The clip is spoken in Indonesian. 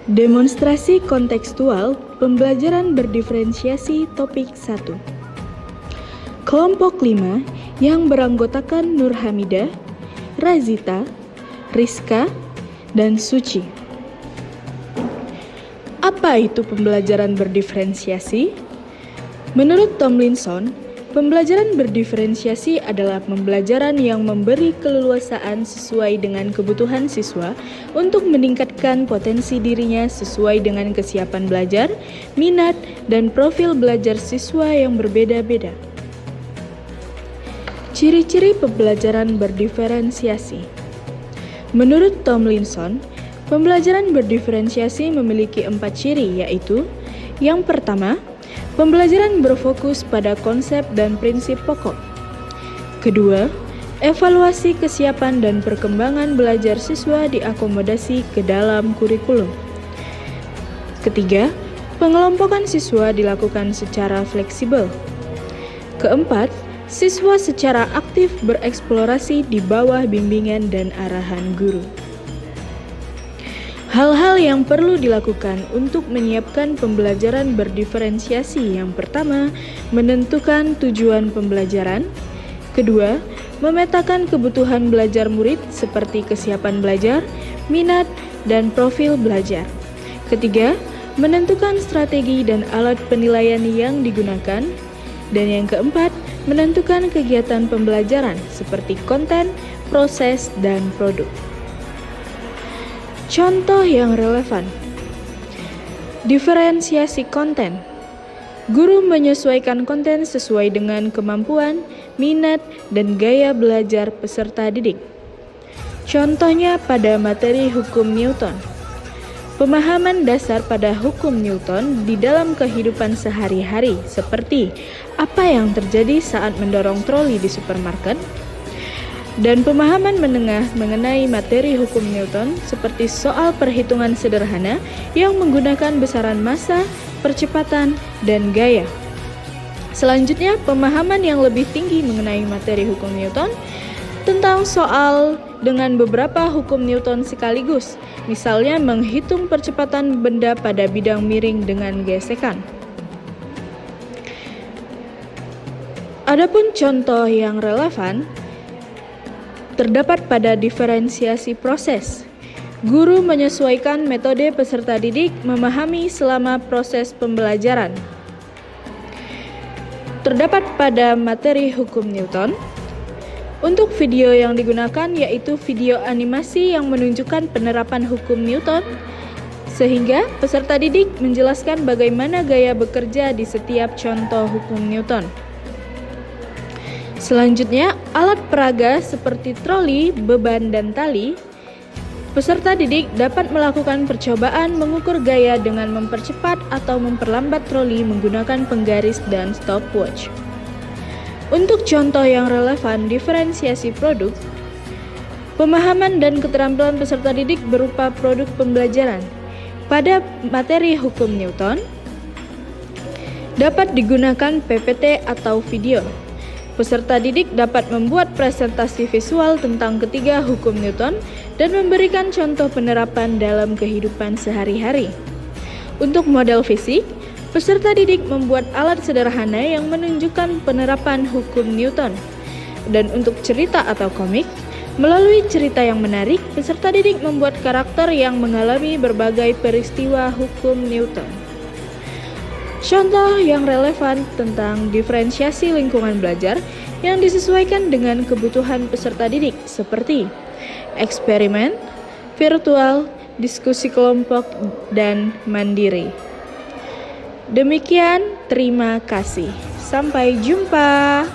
Demonstrasi kontekstual pembelajaran berdiferensiasi topik 1. Kelompok 5 yang beranggotakan Nur Hamidah, Razita, Rizka, dan Suci. Apa itu pembelajaran berdiferensiasi? Menurut Tomlinson, pembelajaran berdiferensiasi adalah pembelajaran yang memberi keleluasaan sesuai dengan kebutuhan siswa untuk meningkatkan potensi dirinya sesuai dengan kesiapan belajar, minat, dan profil belajar siswa yang berbeda-beda. Ciri-ciri pembelajaran berdiferensiasi. Menurut Tomlinson, pembelajaran berdiferensiasi memiliki 4 ciri, yaitu: yang pertama, pembelajaran berfokus pada konsep dan prinsip pokok. Kedua, evaluasi kesiapan dan perkembangan belajar siswa diakomodasi ke dalam kurikulum. Ketiga, pengelompokan siswa dilakukan secara fleksibel. Keempat, siswa secara aktif bereksplorasi di bawah bimbingan dan arahan guru. Hal-hal yang perlu dilakukan untuk menyiapkan pembelajaran berdiferensiasi: yang pertama, menentukan tujuan pembelajaran. Kedua, memetakan kebutuhan belajar murid seperti kesiapan belajar, minat, dan profil belajar. Ketiga, menentukan strategi dan alat penilaian yang digunakan. Dan yang keempat, menentukan kegiatan pembelajaran seperti konten, proses, dan produk. Contoh yang relevan. Diferensiasi konten. Guru menyesuaikan konten sesuai dengan kemampuan, minat, dan gaya belajar peserta didik. Contohnya pada materi hukum Newton. Pemahaman dasar pada hukum Newton di dalam kehidupan sehari-hari, seperti apa yang terjadi saat mendorong troli di supermarket, dan pemahaman menengah mengenai materi hukum Newton seperti soal perhitungan sederhana yang menggunakan besaran massa, percepatan, dan gaya. Selanjutnya, pemahaman yang lebih tinggi mengenai materi hukum Newton tentang soal dengan beberapa hukum Newton sekaligus, misalnya menghitung percepatan benda pada bidang miring dengan gesekan. Adapun contoh yang relevan terdapat pada diferensiasi proses. Guru menyesuaikan metode peserta didik memahami selama proses pembelajaran. Terdapat pada materi hukum Newton. Untuk video yang digunakan yaitu video animasi yang menunjukkan penerapan hukum Newton, sehingga peserta didik menjelaskan bagaimana gaya bekerja di setiap contoh hukum Newton. Selanjutnya, alat peraga seperti troli, beban, dan tali. Peserta didik dapat melakukan percobaan mengukur gaya dengan mempercepat atau memperlambat troli menggunakan penggaris dan stopwatch. Untuk contoh yang relevan diferensiasi produk, pemahaman dan keterampilan peserta didik berupa produk pembelajaran. Pada materi hukum Newton, dapat digunakan PPT atau video. Peserta didik dapat membuat presentasi visual tentang ketiga hukum Newton dan memberikan contoh penerapan dalam kehidupan sehari-hari. Untuk model fisik, peserta didik membuat alat sederhana yang menunjukkan penerapan hukum Newton. Dan untuk cerita atau komik, melalui cerita yang menarik, peserta didik membuat karakter yang mengalami berbagai peristiwa hukum Newton. Contoh yang relevan tentang diferensiasi lingkungan belajar yang disesuaikan dengan kebutuhan peserta didik seperti eksperimen, virtual, diskusi kelompok, dan mandiri. Demikian, terima kasih. Sampai jumpa.